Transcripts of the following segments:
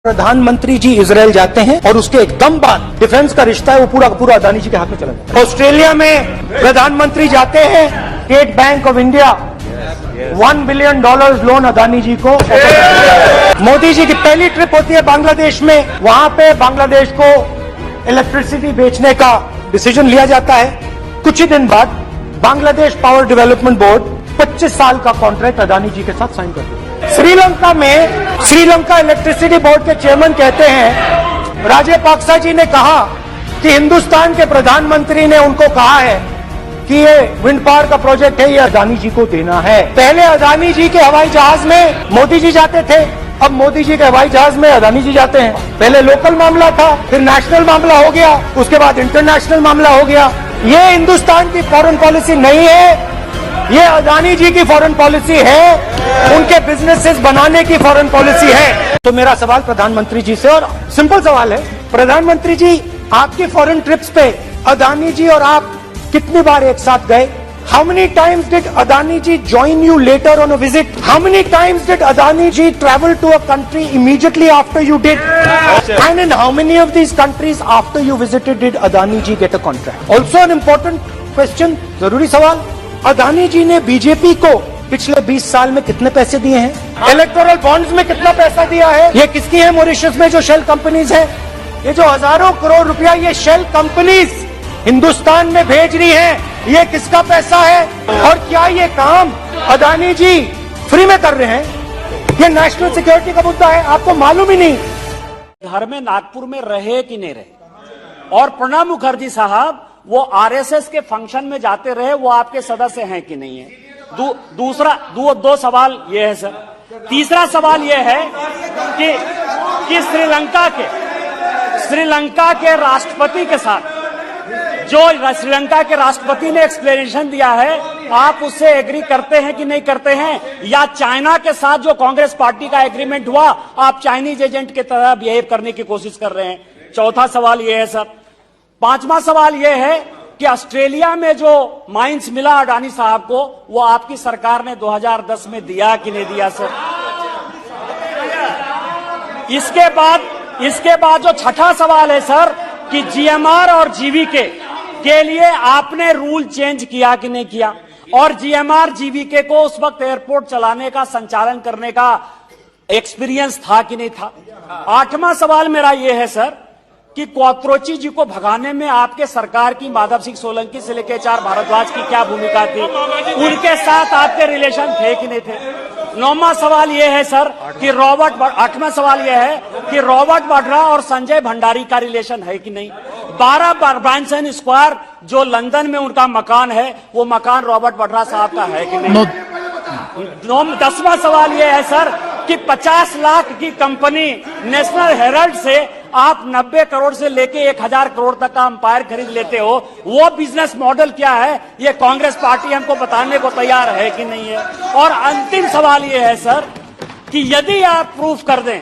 प्रधानमंत्री जी इजरायल जाते हैं और उसके एकदम बाद डिफेंस का रिश्ता है वो पूरा पूरा अदानी जी के हाथ में चला जाता है। ऑस्ट्रेलिया में प्रधानमंत्री जाते हैं, State Bank of India $1 billion loan Adani ji को। मोदी जी की पहली ट्रिप होती है बांग्लादेश में, वहां पे बांग्लादेश को इलेक्ट्रिसिटी बेचने का डिसीजन लिया जाता है। कुछ ही दिन बाद बांग्लादेश पावर डेवलपमेंट बोर्ड 25 साल का कॉन्ट्रैक्ट अदानी जी के साथ साइन कर दिया। श्रीलंका में श्रीलंका इलेक्ट्रिसिटी बोर्ड के चेयरमैन कहते हैं, राजपक्सा जी ने कहा कि हिंदुस्तान के प्रधानमंत्री ने उनको कहा है कि ये विंड पावर का प्रोजेक्ट है, ये अदानी जी को देना है। पहले अदानी जी के हवाई जहाज में मोदी जी जाते थे, अब मोदी जी के हवाई जहाज में अदानी जी जाते हैं। पहले लोकल मामला था, फिर नेशनल मामला हो गया, उसके बाद इंटरनेशनल मामला हो गया। ये हिंदुस्तान की फॉरेन पॉलिसी नहीं है, ये अदानी जी की फॉरेन पॉलिसी है, उनके बिजनेसेस बनाने की फॉरेन पॉलिसी है। तो मेरा सवाल प्रधानमंत्री जी से, और सिंपल सवाल है, प्रधानमंत्री जी आपकी फॉरेन ट्रिप्स पे अदानी जी और आप कितनी बार एक साथ गए? How many times did Adani ji join you later on a visit? How many times did Adani ji travel to a country immediately after you did? And in how many of these countries after you visited did Adani ji get a contract? Also an important question, जरूरी सवाल, अदानी जी ने BJP को पिछले 20 साल में कितने पैसे दिए हैं? इलेक्टोरल बॉन्ड्स में कितना पैसा दिया है? ये किसकी है? मॉरिशस में जो शेल कंपनीज है, ये जो हजारों करोड़ रुपया ये शेल कंपनीज हिंदुस्तान में भेज रही हैं, ये किसका पैसा है? और क्या ये काम अदानी जी फ्री में कर रहे हैं? ये नेशनल सिक्योरिटी का मुद्दा है, आपको मालूम ही नहीं। घर में नागपुर में रहे कि नहीं रहे, और प्रणब मुखर्जी साहब वो आरएसएस के फंक्शन में जाते रहे, वो आपके सदस्य हैं कि नहीं है? दो सवाल ये है सर। तीसरा सवाल ये है कि श्रीलंका के राष्ट्रपति के साथ जो श्रीलंका के राष्ट्रपति ने एक्सप्लेनेशन दिया है, आप उससे एग्री करते हैं कि नहीं करते हैं? या चाइना के साथ जो कांग्रेस पार्टी का एग्रीमेंट हुआ, आप चाइनीज एजेंट की तरह बिहेव करने की कोशिश कर रहे हैं? चौथा सवाल ये है सर। पांचवा सवाल यह है कि ऑस्ट्रेलिया में जो माइंस मिला अडानी साहब को, वो आपकी सरकार ने 2010 में दिया कि नहीं दिया सर? इसके बाद जो छठा सवाल है सर कि जीएमआर और जीवीके के लिए आपने रूल चेंज किया कि नहीं किया, और जीएमआर जीवीके को उस वक्त एयरपोर्ट चलाने का, संचालन करने का एक्सपीरियंस था कि नहीं था? आठवां सवाल मेरा यह है सर कि क्वात्रोची जी को भगाने में आपके सरकार की माधव सिंह सोलंकी से लेकर HR भारद्वाज की क्या भूमिका थी? उनके साथ आपके रिलेशन थे कि नहीं थे? नौवां सवाल यह है सर कि आठवां सवाल यह है कि रॉबर्ट वाड्रा और संजय भंडारी का रिलेशन है कि नहीं? 12 ब्रांसन स्क्वायर जो लंदन में उनका मकान है, वो मकान रॉबर्ट वाड्रा साहब का है कि नहीं? 10वां सवाल यह है सर कि 50 लाख की कंपनी नेशनल हेराल्ड से आप 90 करोड़ से लेके 1000 करोड़ तक का अंपायर खरीद लेते हो, वो बिजनेस मॉडल क्या है? ये कांग्रेस पार्टी हमको बताने को तैयार है कि नहीं है? और अंतिम सवाल ये है सर कि यदि आप प्रूफ कर दें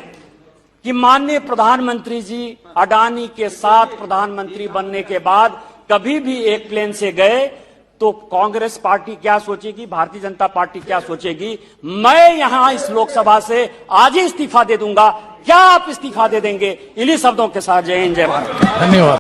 कि माननीय प्रधानमंत्री जी अडानी के साथ प्रधानमंत्री बनने के बाद कभी भी एक प्लेन से गए, तो कांग्रेस पार्टी क्या सोचेगी, भारतीय जनता पार्टी क्या सोचेगी? मैं यहां इस लोकसभा से आज ही इस्तीफा दे दूंगा। क्या आप इस्तीफा दे देंगे? इन्हीं शब्दों के साथ जय हिंद, जय भारत। धन्यवाद।